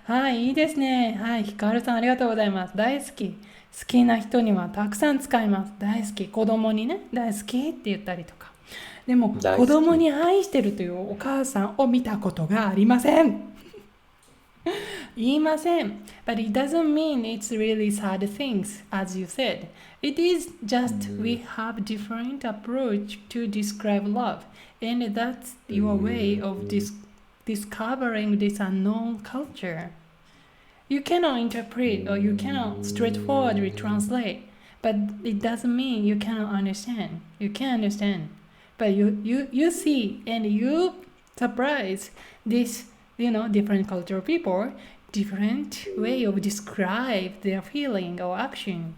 はい、いいですね。はい、ひかるさんありがとうございます。大好き。好きな人にはたくさん使います。大好き。子供にね、大好きって言ったりとか。でも、子供大好き。に愛してるというお母さんを見たことがありません。言いません。But it doesn't mean it's really sad things, as you said. It is う just we ん、have different approach to describe love. And that's う your way ん、of discovering this unknown culture. You cannot う interpret or you cannot ん、straightforwardly translate, but it doesn't mean you cannot understand. You can understand. But you see and you surprise this, different cultural people, different way of describe their feeling or action.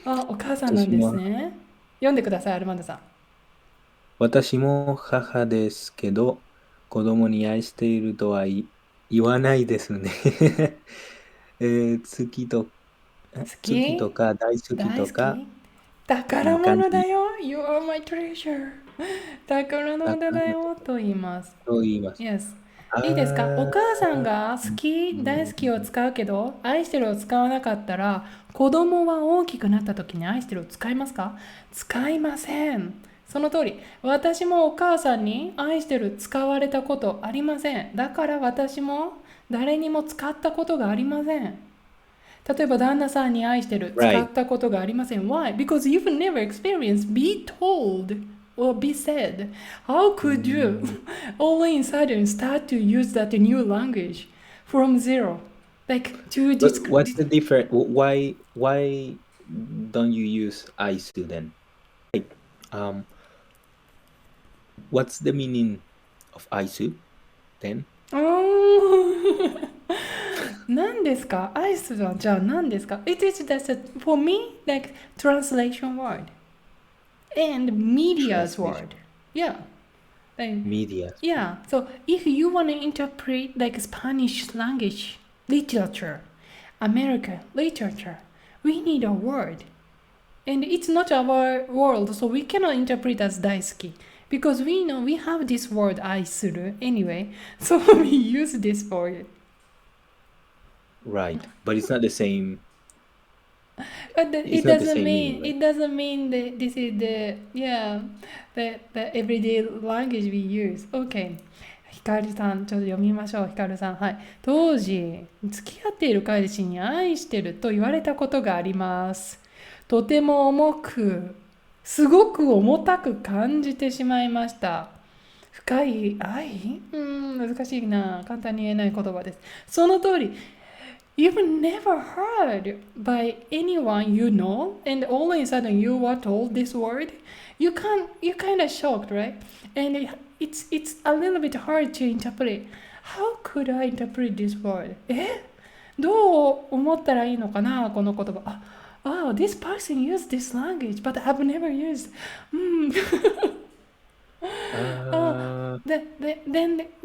あ、お母さんなんです私も、ね。読んでください、アルマンダさん。私も母ですけど、子供に愛していると言わないですね。好好きときか大好きとか、大好き宝感じ物だよ。You are my treasure. 宝だか物だらよと言います。と言います。Yes. あいいですか？おー、母さんが好き、大好うん、きを使うけど、愛してるを使わなかったら、子供は大きくなった時に愛してるを使いますか？使いません。その通り。私もお母さんに愛してる使われたことありません。だから私も誰にも使ったことがありません。例えば旦那さんに愛してる使 right. ったことがありません。Why? Because you've never experienced be told or be said. How う could you ん all in sudden start to use that new language from zero? Like to But describe. what's the difference? Why don't you use ISU then? Like, um, what's the meaning of ISU then? 何ですか？アイスはじゃあ何ですか？ It is just for me like translation word and media's Translation. word. Yeah. Like, Media. yeah, so if you want to interpret like Spanish language, literature, American literature, we need a word. And it's not our world, so we cannot interpret as daisuki. Because we know we have this word aisuru anyway, so we use this for it. Right. But it's not the same. But It's not the same meaning, right? it doesn't mean that this is the the everyday language we use. Okay. ひかるさん、ちょっと読みましょう。ひかるさん。はい。当時、付き合っている彼氏に愛してると言われたことがあります。とても重く、すごく重たく感じてしまいました。深い愛難しいな。簡単に言えない言葉です。その通り、You've never heard by anyone you know, and all of a sudden you were told this word. You're kind of shocked, right? And it's a little bit hard to interpret. How could I interpret this word? どう思ったらいいのかなこの言葉。this person used this language, but I've never used. あ Uh,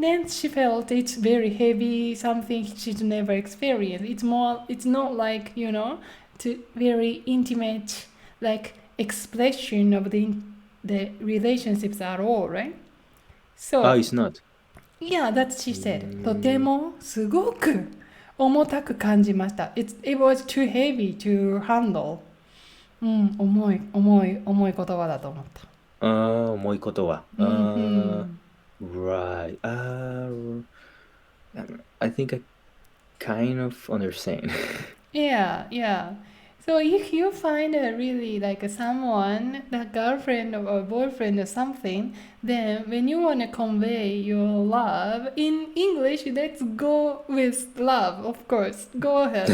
then she felt it's very heavy, something she's never experienced. It's not like, to very intimate, like expression of the relationships at all, right? So, it's not. yeah, that's she said. とて Mm, も、すごく重たく感じました。It was too heavy to handle. 重い言葉だと思った。もう一言は。Right. I think I kind of understand. Yeah, yeah. So if you find a really like someone, a girlfriend or a boyfriend or something, then when you want to convey your love in English, let's go with love, of course. Go ahead.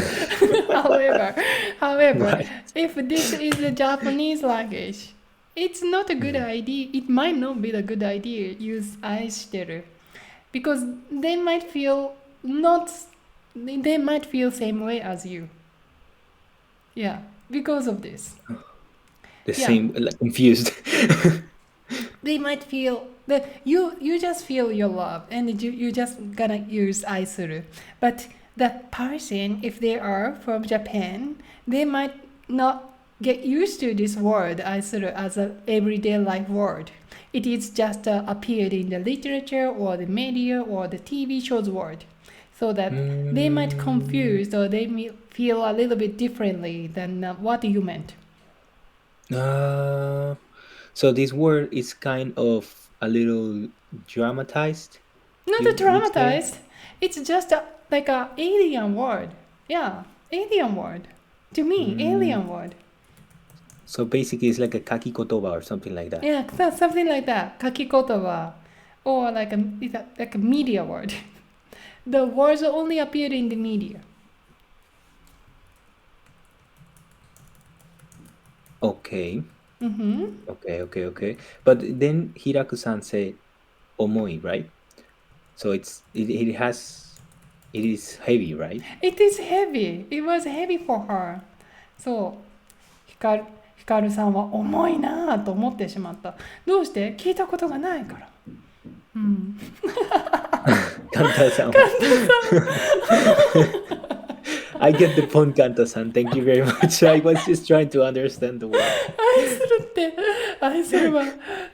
however, however, Right. if this is the Japanese language, it's not a good Mm. idea. It might not be a good idea use 愛してる because they might feel not they might feel same way as you. Yeah, because of this. The Yeah, same, like confused. they might feel that you just feel your love and you just gonna use aisuru. But the person, if they are from Japan, they might not get used to this word 愛する as an everyday life word. It is just appeared in the literature or the media or the TV shows word. So that they might confuse or they may feel a little bit differently than what you meant. So this word is kind of a little dramatized. Not you would say? dramatized. It's just like a alien word. Yeah, alien word. To me, alien word. So basically it's like a kaki kotoba or something like that. Yeah, something like that. 書き言葉 or like a media word. The words only appear in the media. Okay. Mm-hmm. Okay. But then Hiraku-san said omoi, right? So it is heavy, right? It is heavy. It was heavy for her. そう。ヒカルさんは重いなぁと思ってしまった。どうして聞いたことがないから。うん。Kanta-san. I get the point, Kanta-san. Thank you very much. I was just trying to understand the word. 愛するって、愛するは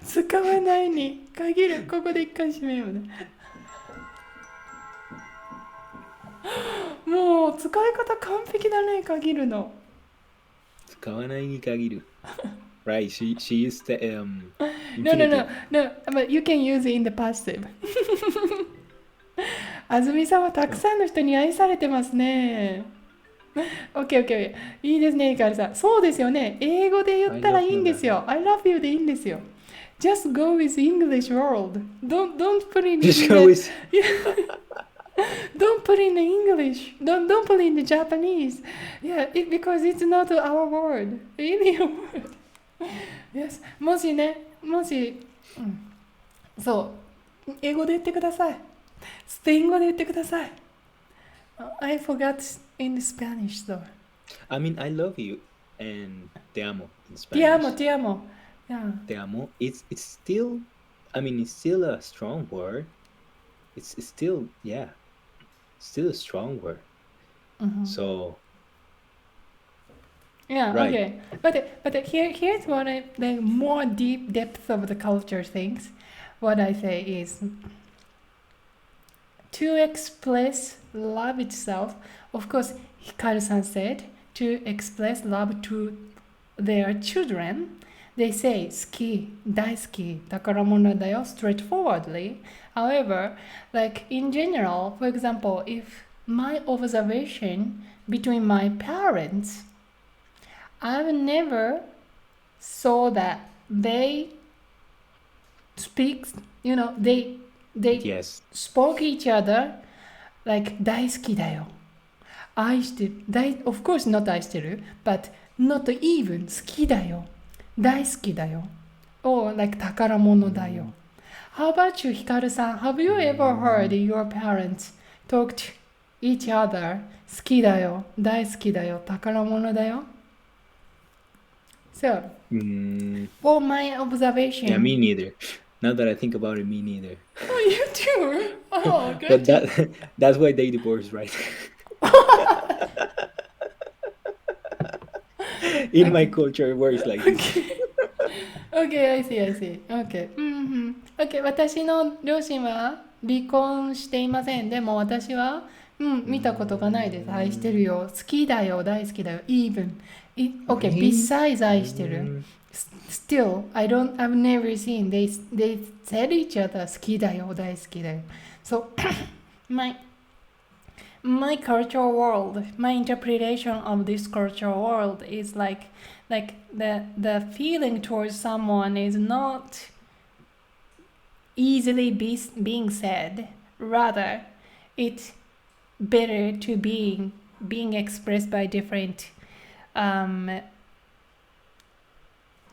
使わないに限る。ここで一回締めようね。もう使い方完璧だね、限るの。使わないに限る。Right, she used the No, but you can use it in the passive. あずみさんはたくさんの人に愛されてますね。OK。いいですね、ヒカルさん。そうですよね。英語で言ったらいいんですよ。I love you でいいんですよ。Just go with English world. Don't put in Just go with... Don't put in the English. Don't put in the Japanese. Yeah, because it's not our word. Alien word. Yes. もし、そう、英語で言ってください。スペイン語で言ってください。I forgot in Spanish though. I mean, I love you and te amo in Spanish. Te amo. Yeah. Te amo. It's still, I mean, it's still a strong word. It's still, yeah, still a strong word. So. Yeah, right. Okay. But here's what the more deep depth of the culture things. What I say is to express love itself. Of course, Hikaru-san said to express love to their children. They say 好き、大好き、宝物だよ straightforwardly. However, like in general, for example, if my observation between my parents, I've never saw that they speak, they Yes. spoke each other like 大好きだよ。愛してる。Of course not 愛してる but not even 好きだよ。大好きだよ。or like 宝物だよ。How about you, Hikaru-san? Have you ever heard your parents talk to each other 好きだよ。大好きだよ。宝物だよ。So, for my observation. Yeah, me neither. Now that I think about it, me neither. Oh, you too? Oh, good. But that's why they divorced, right? In my culture, it works like this. Okay, I see. Okay. Okay, 私の両親は離婚していません。でも私は、見たことがないです。愛してるよ。好きだよ。大好きだよ。Even. Okay, besides 愛してる。Still, I've never seen. They said each other 好きだよ。大好きだよ。So, my cultural world, my interpretation of this cultural world is like the feeling towards someone is not easily being said. Rather, it's better to being expressed by different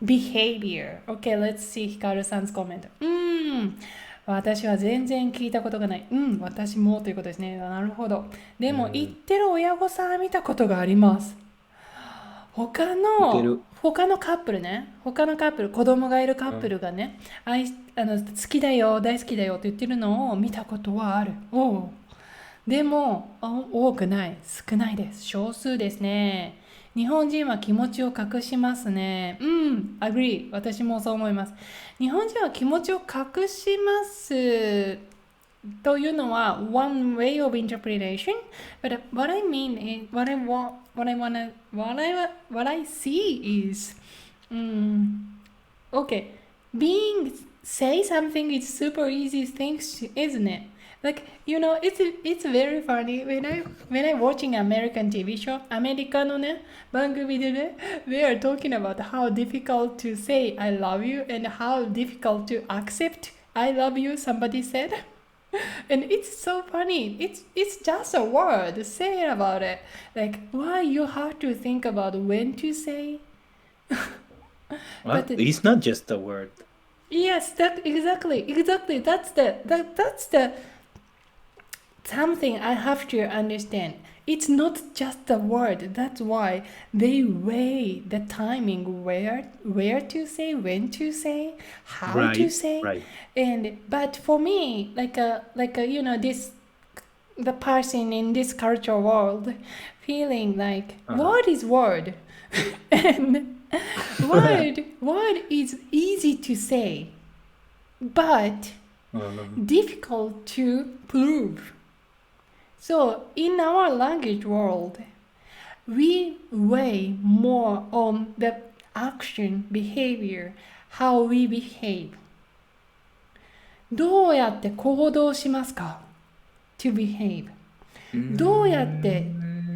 behavior. Okay, let's see Hikaru-san's comment. 私は全然聞いたことがない。私もということですね。なるほど。でも、言ってる親御さん見たことがあります。他のカップルね。他のカップル、子供がいるカップルがね、好きだよ、大好きだよって言ってるのを見たことはある。でも、多くない。少ないです。少数ですね。日本人は気持ちを隠しますね。agree。私もそう思います。日本人は気持ちを隠しますというのは one way of interpretation. But what I mean is, what I see is, okay, say something is super easy things, isn't it? Like, it's very funny when I watching American TV show, アメリカのね、番組でね、they are talking about how difficult to say I love you and how difficult to accept I love you, somebody said. And it's so funny. It's just a word. Say about it. Like, why you have to think about when to say? Well, But it's not just a word. yes, exactly. That's the something I have to understand. It's not just a word. That's why they weigh the timing where to say, when to say, how to say. Right. But for me, this the person in this cultural world feeling like word is word. And word is easy to say, but difficult to prove. So in our language world, we weigh more on the action, behavior, how we behave. どうやって行動しますか to behave? どうやって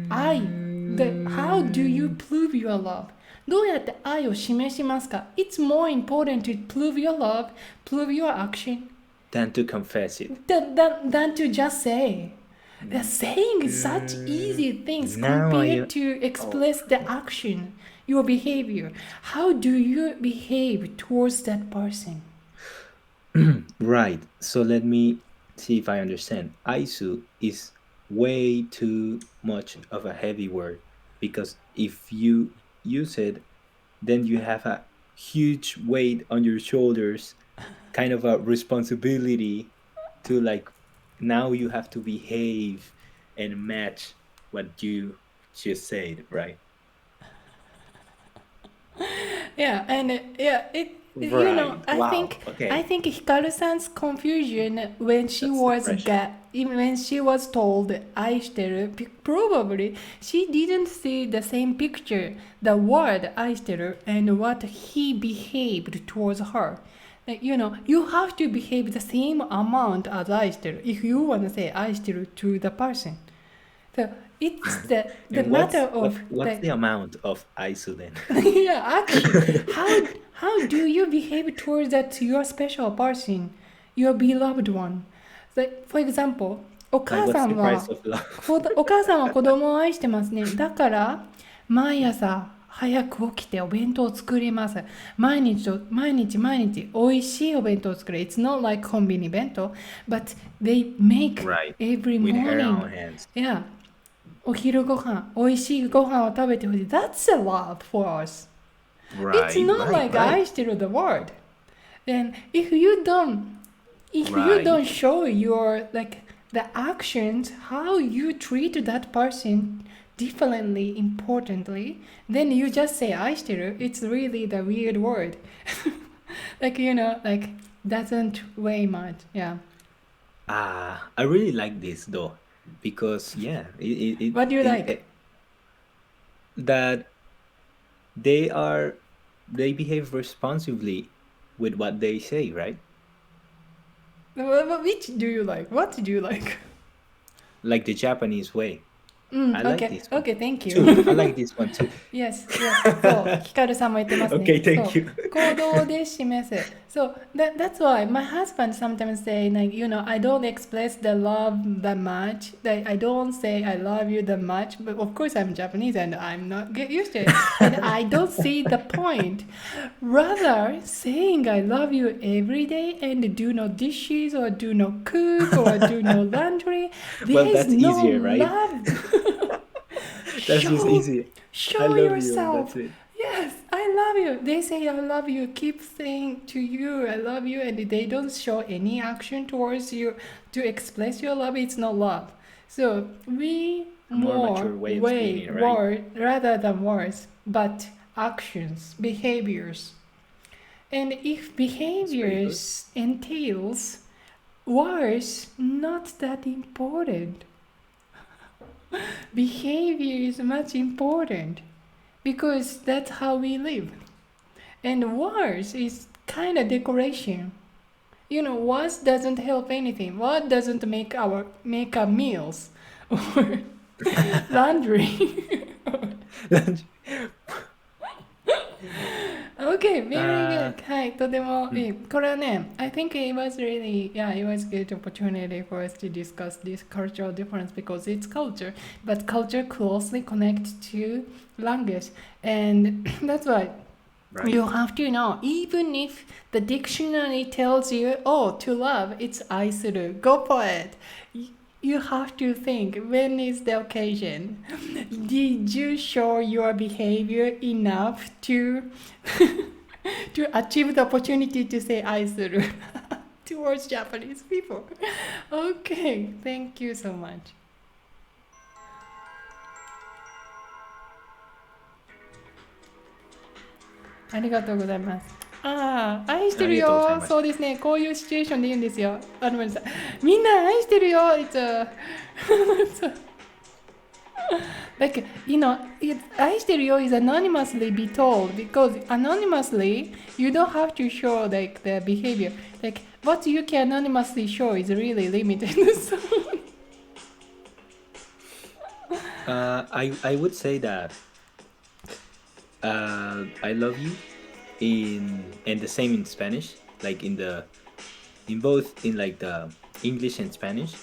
愛 how do you prove your love? どうやって愛を示しますか It's more important to prove your love, prove your action Than to confess it. than to just say. The saying is such easy things compared to express the action, your behavior. How do you behave towards that person? Right. So let me see if I understand. Aisu is way too much of a heavy word because if you use it, then you have a huge weight on your shoulders, kind of a responsibility to like now you have to behave and match what you just said, right? Yeah, and Right. I Wow. think Okay. I think Hikaru-san's confusion when she when she was told 愛してる probably she didn't see the same picture, the word 愛してる and what he behaved towards her. Like, you have to behave the same amount as 愛してる if you want to say 愛してる to the person. So it's the And matter of what's the amount of ISO then? yeah, actually, how do you behave towards that your special person, your beloved one? Like, for example, お Like 母 what's さ the んは price of love? お母さんは子供を愛してますね。だから毎朝早く起きてお弁当を作ります。毎日美味しいお弁当を作る。It's not like コンビニ弁当 but they make Right. every With her morning. own hands. Yeah. お昼ご飯、美味しいご飯を食べてほしい。That's a love for us. Right. It's not like 愛してる the word. And if you don't show your like the actions, how you treat that person differently, importantly, then you just say 愛してる. It's really the weird word. like doesn't weigh much. Yeah. I really like this though, because What do you like? That they behave responsibly with what they say, right? Which do you like? What do you like? Like the Japanese way. I like this one. Okay, thank you. Too. I like this one too. Yes. そう、ヒカルさんも言ってますね。Okay, thank you. 行動で示す。So that's why my husband sometimes say like, I don't express the love that much. Like, I don't say I love you that much. But of course I'm Japanese and I'm not get used to it. And I don't see the point. Rather, saying I love you every day and do no dishes or do no cook or do no laundry. Well, that's no easier, right? Love. That's just easy. Show I love yourself. You, that's it. Yes, I love you. They say I love you. Keep saying to you I love you, and they don't show any action towards you to express your love. It's not love. So we more mature way of speaking, right? word rather than words, but actions, behaviors. And if behaviors entails words, not that important. Behavior is much important because that's how we live. And words is kind of decoration. Words doesn't help anything. Word doesn't make our meals or laundry. Okay, very good. はい、とてもいい。これはね、I think it was really, it was a good opportunity for us to discuss this cultural difference because it's culture, but culture closely connects to language. And that's why you have to know, even if the dictionary tells you, to love, it's 愛する. Go for it. You have to think, when is the occasion? Did you show your behavior enough to achieve the opportunity to say 愛する towards Japanese people? Okay, thank you so much. ありがとうございます。愛してるよ。そうですね。こういうシチュエーションで言うんですよ。ごめんなさい。みんな愛してるよ。Like, 愛してるよ is anonymously be told because anonymously you don't have to show like the behavior. Like, what you can anonymously show is really limited. I would say that I love you and the same in Spanish, like in both in like the English and Spanish.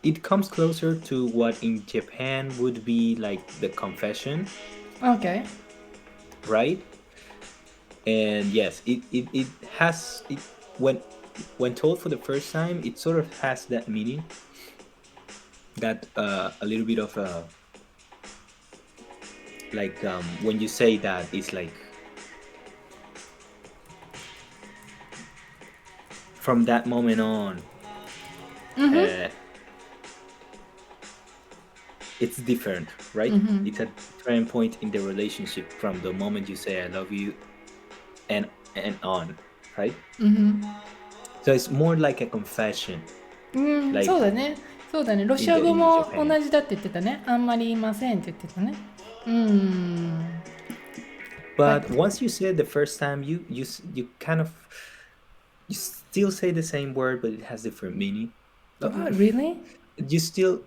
It comes closer to what in Japan would be like the confession. Okay. Right? And yes, it has when told for the first time, it sort of has that meaning. That a little bit of like when you say that, it's like from that moment on, it's different, right? It's a turning point in the relationship from the moment you say I love you and on, right? So it's more like a confession. そうだね。そうだね。ロシア語も同じだって言ってたね。あんまり言いませんって言ってたね。But once you say it the first time, you kind of you still say the same word, but it has different meaning. Really? You still,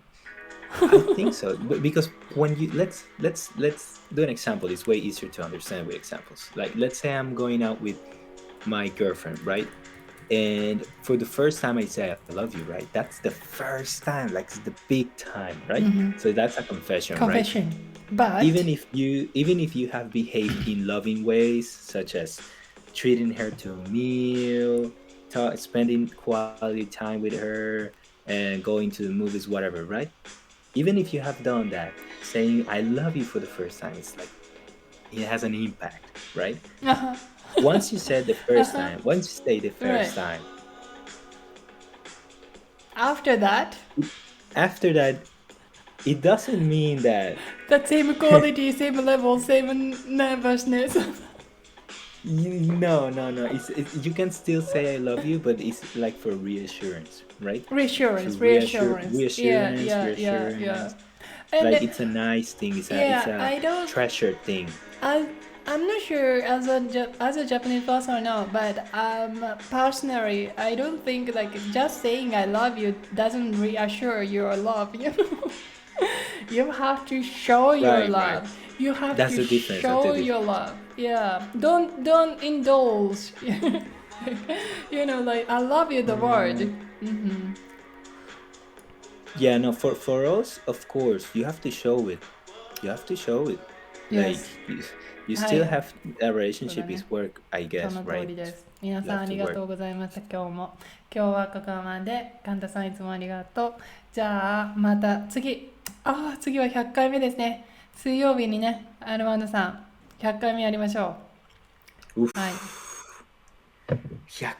I think so, because when you let's do an example. It's way easier to understand with examples. Like, let's say I'm going out with my girlfriend, right? And for the first time I say I love you, right? That's the first time, like it's the big time, right? So that's a confession, right? But even if you have behaved in loving ways, such as treating her to a meal, spending quality time with her, and going to the movies, whatever, right? Even if you have done that, saying I love you for the first time, it's like it has an impact, right? Once you said the first time, once you say the first time, after that, it doesn't mean that the same quality, same level, same nervousness. No. You can still say I love you, but it's like for reassurance, right? Reassurance. Yeah. Like it's a nice thing. It's a treasured thing. I'm not sure as a Japanese person or no, but personally, I don't think like just saying I love you doesn't reassure your love. You have to show your love. Right. You have to show your love. Yeah. Don't indulge. Like I love you, the word. Yeah, no, for us, of course, you have to show it. Yes. Like you still have a relationship is work, I guess, その通 right? りです。皆さんありがとうございました。今日はここまで。カンタさんいつもありがとう。じゃあまた次は100回目ですね。水曜日にね、アルマンドさん100回目やりましょう。はい。100